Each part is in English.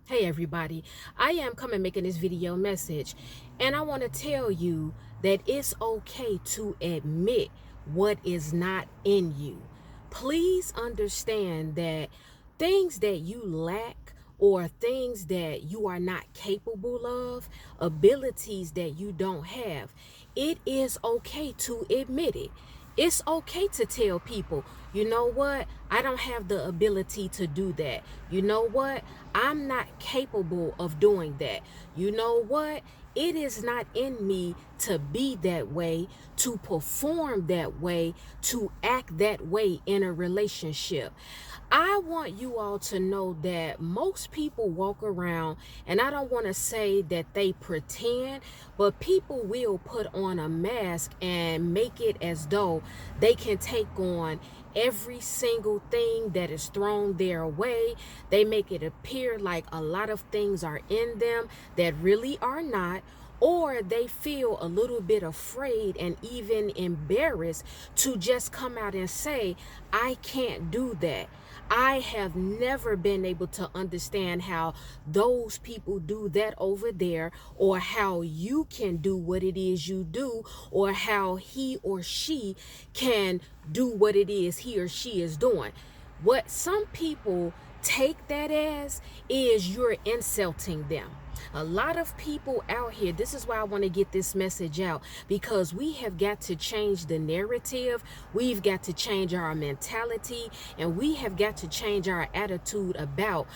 Hey everybody, I am coming making this video message, and I want to tell you that it's okay to admit what is not in you. Please understand that things that you lack or things that you are not capable of, abilities that you don't have, it is okay to admit it. It's okay to tell people, you know what, I don't have the ability to do that. You know what, I'm not capable of doing that. You know what, it is not in me to be that way, to perform that way, to act that way in a relationship. I want you all to know that most people walk around, and I don't want to say that they pretend, but people will put on a mask and make it as though they can take on every single thing that is thrown their way. They make it appear like a lot of things are in them that really are not, or they feel a little bit afraid and even embarrassed to just come out and say, I can't do that. I have never been able to understand how those people do that over there, or how you can do what it is you do, or how he or she can do what it is he or she is doing. What some people take that as is you're insulting them. A lot of people out here, this is why I want to get this message out, because we have got to change the narrative. We've got to change our mentality, and we have got to change our attitude about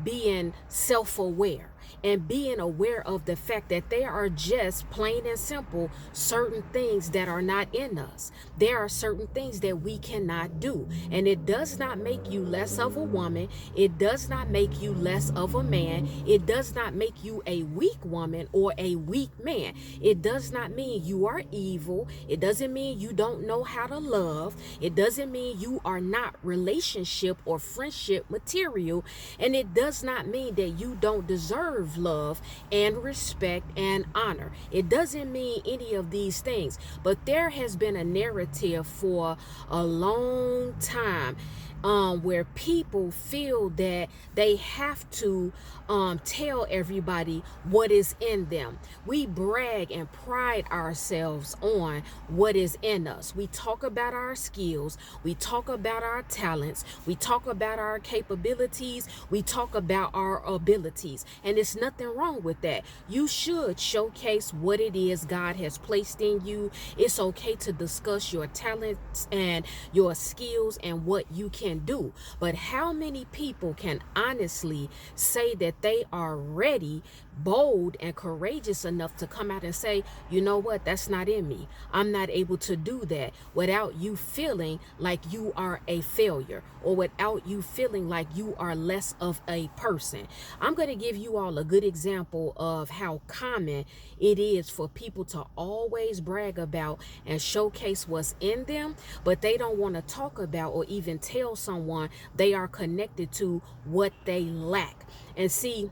being self-aware and being aware of the fact that there are just plain and simple certain things that are not in us. There are certain things that we cannot do, and it does not make you less of a woman. It does not make you less of a man. It does not make you a weak woman or a weak man. It does not mean you are evil. It doesn't mean you don't know how to love. It doesn't mean you are not relationship or friendship material, and it does not mean that you don't deserve love and respect and honor. It doesn't mean any of these things, but there has been a narrative for a long time where people feel that they have to tell everybody what is in them. We brag and pride ourselves on what is in us. We talk about our skills, we talk about our talents, we talk about our capabilities, we talk about our abilities, and it's nothing wrong with that. You should showcase what it is God has placed in you. It's okay to discuss your talents and your skills and what you can do. But how many people can honestly say that they are ready, bold, and courageous enough to come out and say, you know what, that's not in me. I'm not able to do that, without you feeling like you are a failure, or without you feeling like you are less of a person. I'm going to give you all a good example of how common it is for people to always brag about and showcase what's in them, but they don't want to talk about or even tell someone they are connected to what they lack. And see,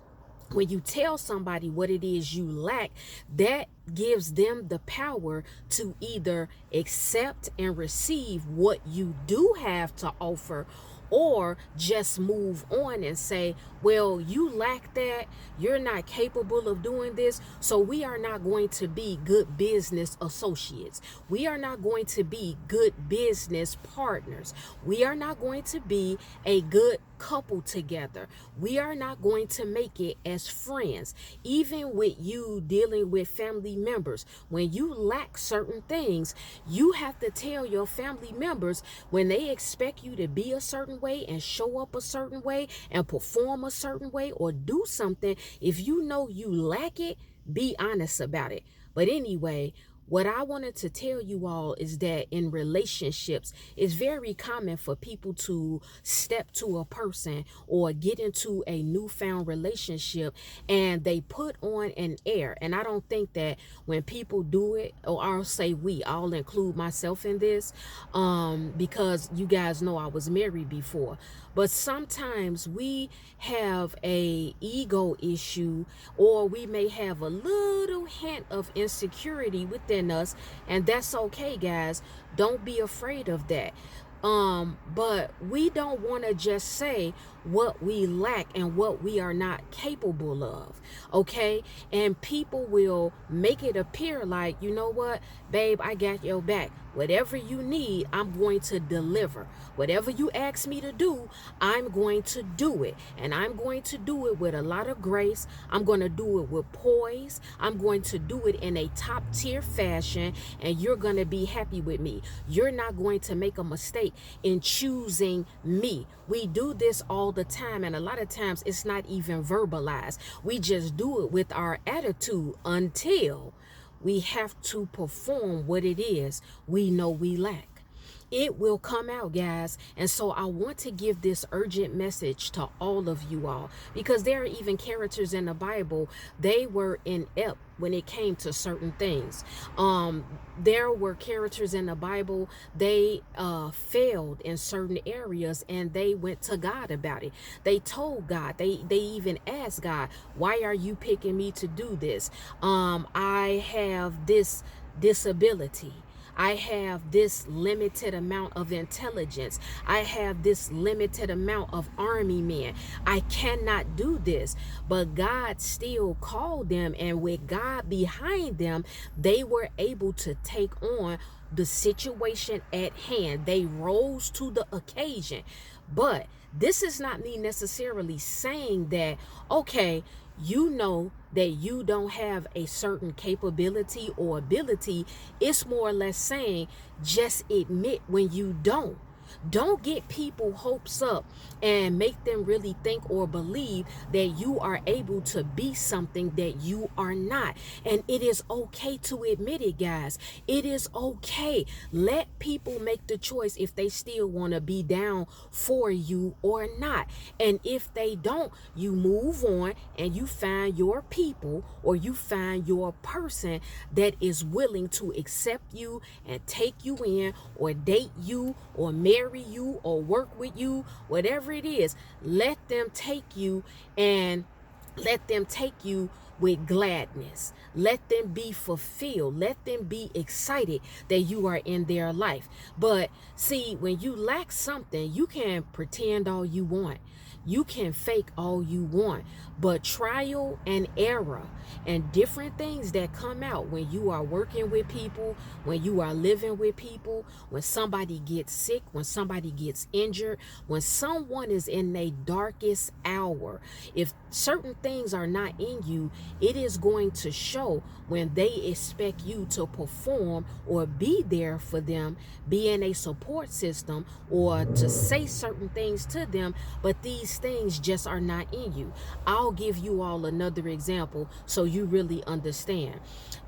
when you tell somebody what it is you lack, that gives them the power to either accept and receive what you do have to offer, or just move on and say, well, you lack that, you're not capable of doing this, so we are not going to be good business associates. We are not going to be good business partners. We are not going to be a good couple together. We are not going to make it as friends. Even with you dealing with family members, when you lack certain things, you have to tell your family members, when they expect you to be a certain way and show up a certain way and perform a certain way or do something, if you know you lack it, be honest about it. But anyway, what I wanted to tell you all is that in relationships, it's very common for people to step to a person or get into a newfound relationship and they put on an air. And I don't think that when people do it, or I'll say we, I'll include myself in this, because you guys know I was married before. But sometimes we have a ego issue, or we may have a little hint of insecurity within us, and that's okay, guys. Don't be afraid of that. But we don't want to just say, what we lack and what we are not capable of. Okay? And people will make it appear like, you know what, babe, I got your back. Whatever you need, I'm going to deliver. Whatever you ask me to do, I'm going to do it. And I'm going to do it with a lot of grace. I'm going to do it with poise. I'm going to do it in a top tier fashion. And you're going to be happy with me. You're not going to make a mistake in choosing me. We do this all the time. And a lot of times it's not even verbalized. We just do it with our attitude until we have to perform what it is we know we lack. It will come out, guys. And so I want to give this urgent message to all of you all, because there are even characters in the Bible, they were inept when it came to certain things. There were characters in the Bible, they failed in certain areas, and they went to God about it. They told God, they even asked God, why are you picking me to do this? I have this disability. I have this limited amount of intelligence. I have this limited amount of army men. I cannot do this. But God still called them, and with God behind them, they were able to take on the situation at hand. They rose to the occasion. But this is not me necessarily saying that, okay, you know that you don't have a certain capability or ability. It's more or less saying, just admit when you don't. Don't get people hopes up and make them really think or believe that you are able to be something that you are not. And it is okay to admit it, guys. It is okay. Let people make the choice if they still want to be down for you or not. And if they don't, you move on and you find your people, or you find your person that is willing to accept you and take you in, or date you, or marry you, or work with you, whatever it is. Let them take you, and let them take you with gladness. Let them be fulfilled. Let them be excited that you are in their life. But see, when you lack something, you can pretend all you want. You can fake all you want, but trial and error and different things that come out when you are working with people, when you are living with people, when somebody gets sick, when somebody gets injured, when someone is in their darkest hour, if certain things are not in you, it is going to show when they expect you to perform or be there for them, be in a support system, or to say certain things to them, but these things just are not in you. I'll give you all another example so you really understand.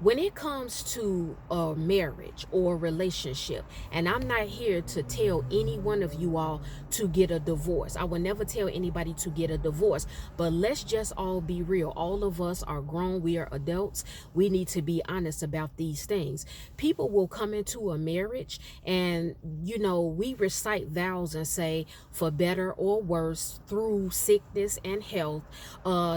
When it comes to a marriage or a relationship, and I'm not here to tell any one of you all to get a divorce. I will never tell anybody to get a divorce, but let's just all be real. All of us are grown. We are adults. We need to be honest about these things. People will come into a marriage and, you know, we recite vows and say, for better or worse, through sickness and health,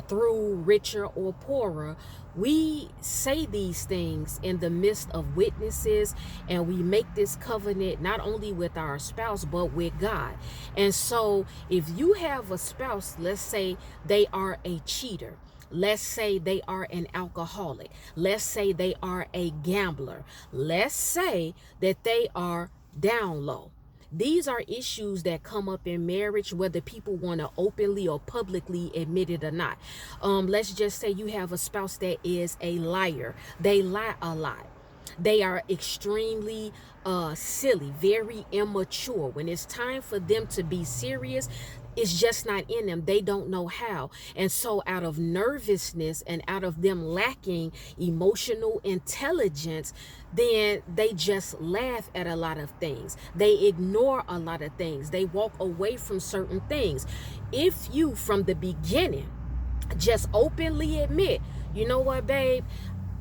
through richer or poorer. We say these things in the midst of witnesses, and we make this covenant not only with our spouse, but with God. And so if you have a spouse, let's say they are a cheater, let's say they are an alcoholic, let's say they are a gambler, let's say that they are down low. These are issues that come up in marriage, whether people want to openly or publicly admit it or not. Let's just say you have a spouse that is a liar. They lie a lot. They are extremely silly, very immature. When it's time for them to be serious, it's just not in them. They don't know how. And so out of nervousness and out of them lacking emotional intelligence, then they just laugh at a lot of things. They ignore a lot of things. They walk away from certain things. If you, from the beginning, just openly admit, you know what, babe,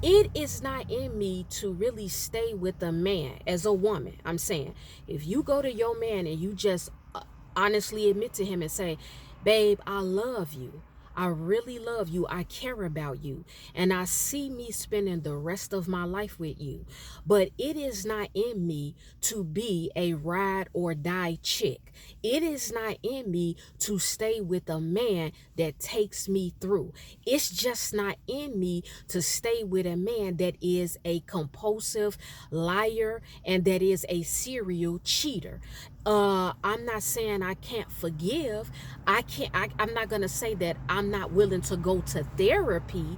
it is not in me to really stay with a man as a woman. I'm saying, if you go to your man and you just honestly admit to him and say, babe, I love you. I really love you. I care about you. And I see me spending the rest of my life with you. But it is not in me to be a ride or die chick. It is not in me to stay with a man that takes me through. It's just not in me to stay with a man that is a compulsive liar and that is a serial cheater. I'm not saying I can't forgive. I'm not gonna say that I'm not willing to go to therapy,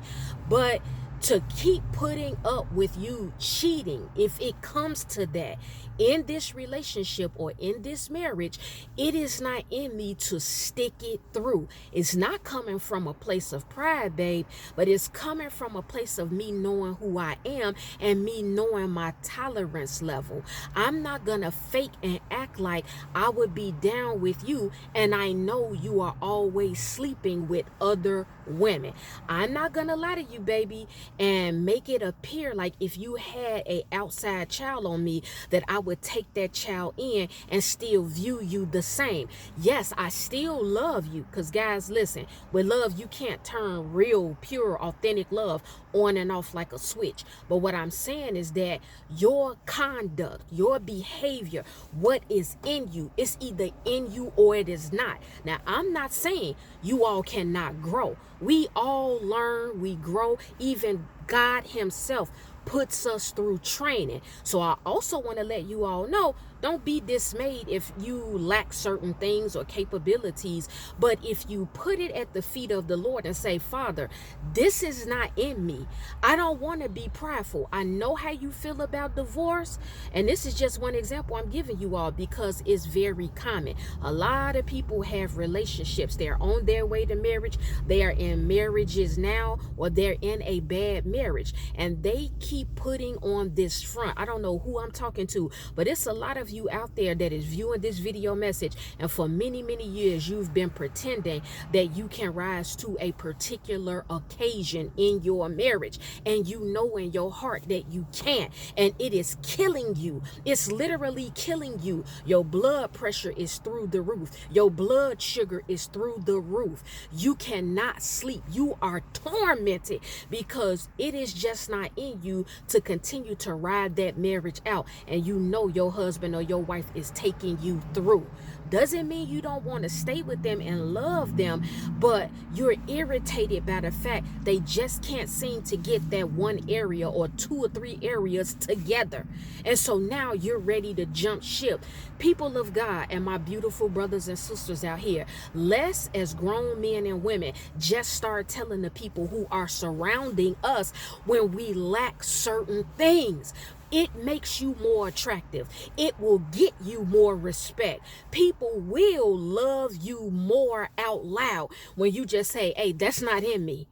but to keep putting up with you cheating, if it comes to that in this relationship or in this marriage, it is not in me to stick it through. It's not coming from a place of pride, babe, but it's coming from a place of me knowing who I am and me knowing my tolerance level. I'm not gonna fake and act like I would be down with you and I know you are always sleeping with other women. I'm not gonna lie to you, baby, and make it appear like if you had a outside child on me that I would take that child in and still view you the same. Yes, I still love you, because guys, listen, with love you can't turn real, pure, authentic love on and off like a switch. But what I'm saying is that your conduct, your behavior, what is in you, it's either in you or it is not. Now, I'm not saying you all cannot grow. We all learn, we grow. Even God himself puts us through training. So I also want to let you all know, don't be dismayed if you lack certain things or capabilities, but if you put it at the feet of the Lord and say, Father, this is not in me. I don't want to be prideful. I know how you feel about divorce, and this is just one example I'm giving you all because it's very common. A lot of people have relationships. They're on their way to marriage. They are in marriages now, or they're in a bad marriage, and they keep putting on this front. I don't know who I'm talking to, but it's a lot of you out there that is viewing this video message, and for many years you've been pretending that you can rise to a particular occasion in your marriage, and you know in your heart that you can't, and it is killing you. It's literally killing you. Your blood pressure is through the roof. Your blood sugar is through the roof. You cannot sleep. You are tormented because it is just not in you to continue to ride that marriage out, and you know your husband or your wife is taking you through. Doesn't mean you don't want to stay with them and love them, but you're irritated by the fact they just can't seem to get that one area or 2 or 3 areas together. And so now you're ready to jump ship. People of God and my beautiful brothers and sisters out here, let's, as grown men and women, just start telling the people who are surrounding us when we lack certain things. It makes you more attractive. It will get you more respect. People will love you more out loud when you just say, hey, that's not in me.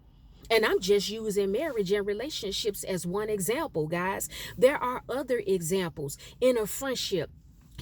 And I'm just using marriage and relationships as one example, guys. There are other examples in a friendship.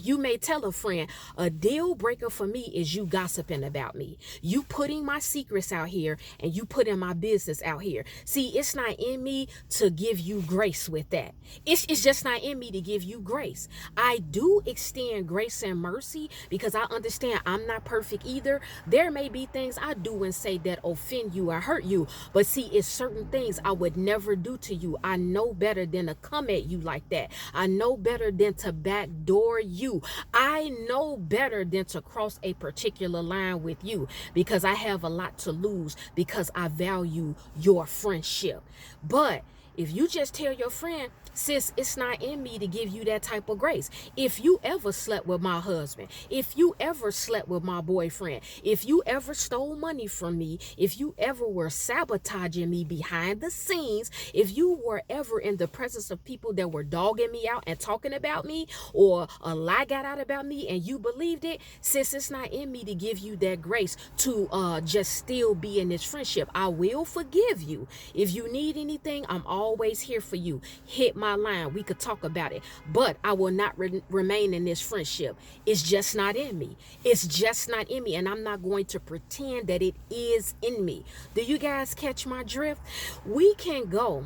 You may tell a friend, a deal breaker for me is you gossiping about me. You putting my secrets out here and you putting my business out here. See, it's not in me to give you grace with that. It's just not in me to give you grace. I do extend grace and mercy because I understand I'm not perfect either. There may be things I do and say that offend you or hurt you. But see, it's certain things I would never do to you. I know better than to come at you like that. I know better than to backdoor you. I know better than to cross a particular line with you because I have a lot to lose because I value your friendship. But if you just tell your friend, sis, it's not in me to give you that type of grace. If you ever slept with my husband, if you ever slept with my boyfriend, if you ever stole money from me, if you ever were sabotaging me behind the scenes, if you were ever in the presence of people that were dogging me out and talking about me, or a lie got out about me and you believed it, sis, it's not in me to give you that grace to just still be in this friendship. I will forgive you. If you need anything, I'm always here for you. Hit my line. We could talk about it, but I will not remain in this friendship. It's just not in me. It's just not in me, and I'm not going to pretend that it is in me. Do you guys catch my drift? We can go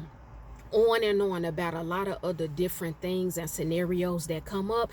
on and on about a lot of other different things and scenarios that come up,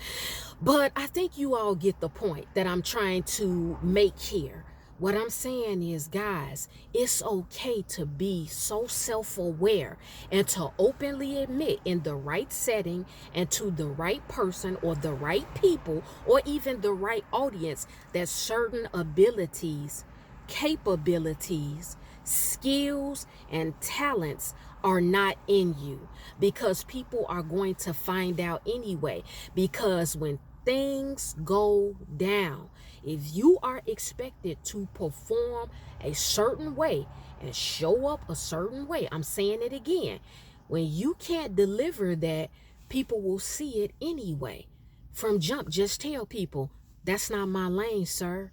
but I think you all get the point that I'm trying to make here. What I'm saying is, guys, it's okay to be so self-aware and to openly admit in the right setting and to the right person or the right people or even the right audience that certain abilities, capabilities, skills, and talents are not in you, because people are going to find out anyway. Because when things go down, if you are expected to perform a certain way and show up a certain way, I'm saying it again, when you can't deliver that, people will see it anyway. From jump, just tell people, that's not my lane, sir.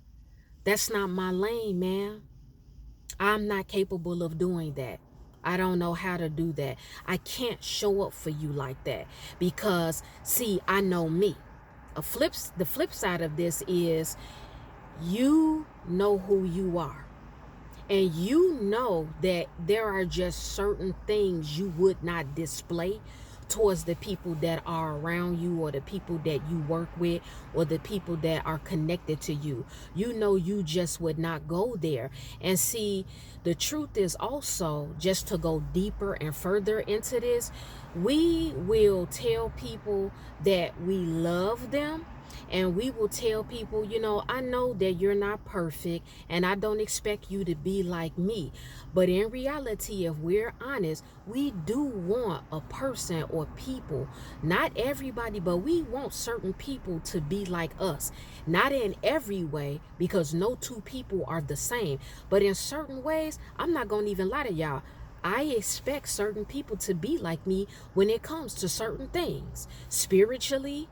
That's not my lane, ma'am. I'm not capable of doing that. I don't know how to do that. I can't show up for you like that, because see, I know me. The flip side of this is, you know who you are, and you know that there are just certain things you would not display towards the people that are around you, or the people that you work with, or the people that are connected to you. You know, you just would not go there. And see, the truth is also, just to go deeper and further into this, we will tell people that we love them, and we will tell people, you know, I know that you're not perfect and I don't expect you to be like me. But in reality, if we're honest, we do want a person or people, not everybody, but we want certain people to be like us. Not in every way, because no two people are the same. But in certain ways, I'm not going to even lie to y'all, I expect certain people to be like me when it comes to certain things. Spiritually,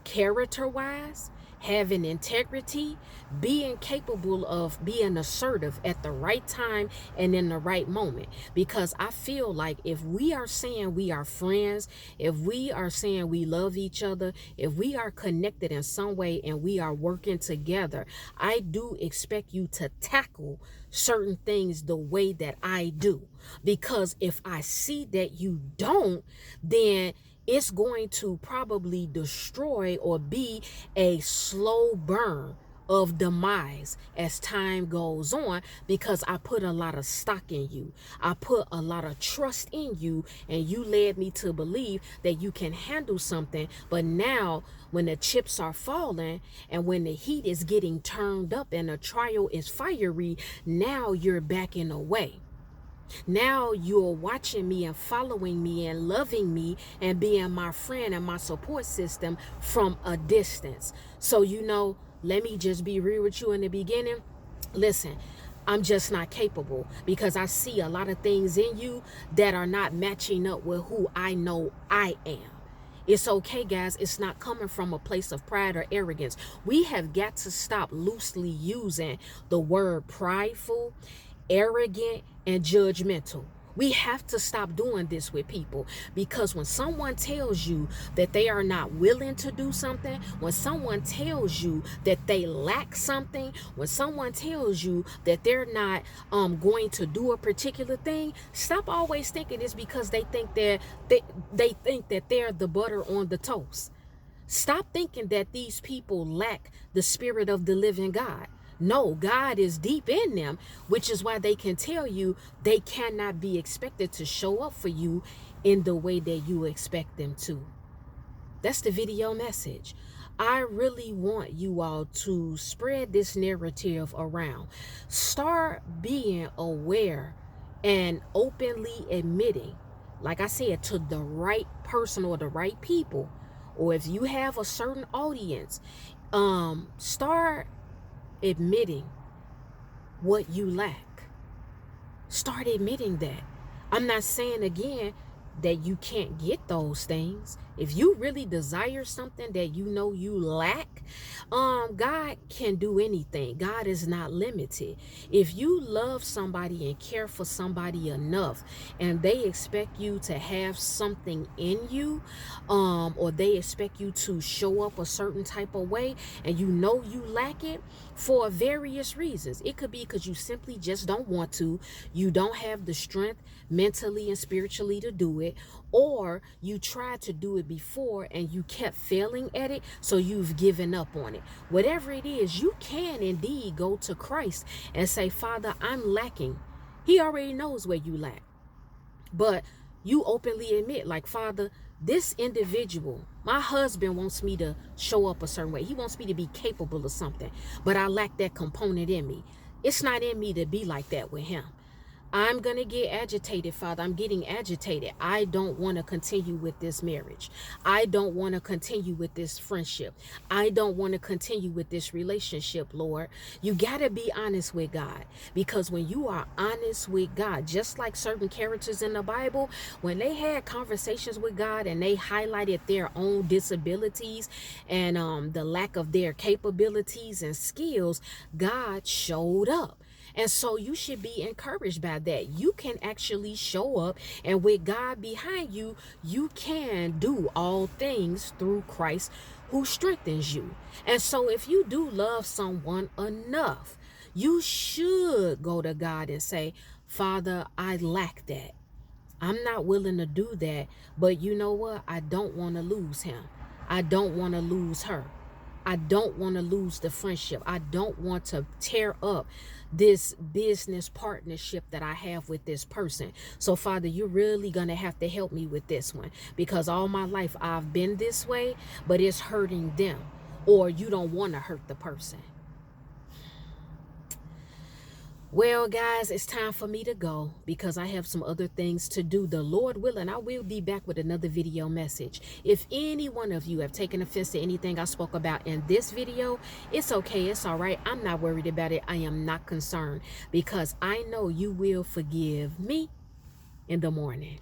character-wise, having integrity, being capable of being assertive at the right time and in the right moment. Because I feel like if we are saying we are friends, if we are saying we love each other, if we are connected in some way and we are working together, I do expect you to tackle certain things the way that I do. Because if I see that you don't, then it's going to probably destroy or be a slow burn of demise as time goes on, because I put a lot of stock in you. I put a lot of trust in you, and you led me to believe that you can handle something. But now when the chips are falling and when the heat is getting turned up and the trial is fiery, now you're backing away. Now you're watching me and following me and loving me and being my friend and my support system from a distance. So, you know, let me just be real with you in the beginning. Listen, I'm just not capable, because I see a lot of things in you that are not matching up with who I know I am. It's okay, guys. It's not coming from a place of pride or arrogance. We have got to stop loosely using the word prideful, arrogant, and judgmental. We have to stop doing this with people, because when someone tells you that they are not willing to do something, when someone tells you that they lack something, when someone tells you that they're not going to do a particular thing, stop always thinking it's because they think that they think that they're the butter on the toast. Stop thinking that these people lack the spirit of the living God. No, God is deep in them, which is why they can tell you they cannot be expected to show up for you in the way that you expect them to. That's the video message. I really want you all to spread this narrative around. Start being aware and openly admitting, like I said, to the right person or the right people, or if you have a certain audience, start admitting what you lack. Start admitting that. I'm not saying again that you can't get those things. If you really desire something that you know you lack, God can do anything. God is not limited. If you love somebody and care for somebody enough, and they expect you to have something in you, or they expect you to show up a certain type of way, and you know you lack it for various reasons. It could be because you simply just don't want to. You don't have the strength mentally and spiritually to do it, or you tried to do it before and you kept failing at it, so you've given up on it. Whatever it is, you can indeed go to Christ and say, Father, I'm lacking. He already knows where you lack. But you openly admit, like, Father, this individual, my husband wants me to show up a certain way. He wants me to be capable of something, but I lack that component in me. It's not in me to be like that with him. I'm going to get agitated, Father. I'm getting agitated. I don't want to continue with this marriage. I don't want to continue with this friendship. I don't want to continue with this relationship, Lord. You got to be honest with God, because when you are honest with God, just like certain characters in the Bible, when they had conversations with God and they highlighted their own disabilities and the lack of their capabilities and skills, God showed up. And so you should be encouraged by that. You can actually show up, and with God behind you, you can do all things through Christ who strengthens you. And so if you do love someone enough, you should go to God and say, Father, I lack that. I'm not willing to do that, but you know what? I don't want to lose him. I don't want to lose her. I don't want to lose the friendship. I don't want to tear up this business partnership that I have with this person. So, Father, you're really going to have to help me with this one, because all my life I've been this way, but it's hurting them, or you don't want to hurt the person. Well, guys, it's time for me to go because I have some other things to do. The Lord willing, I will be back with another video message. If any one of you have taken offense to anything I spoke about in this video, it's okay. It's all right. I'm not worried about it. I am not concerned, because I know you will forgive me in the morning.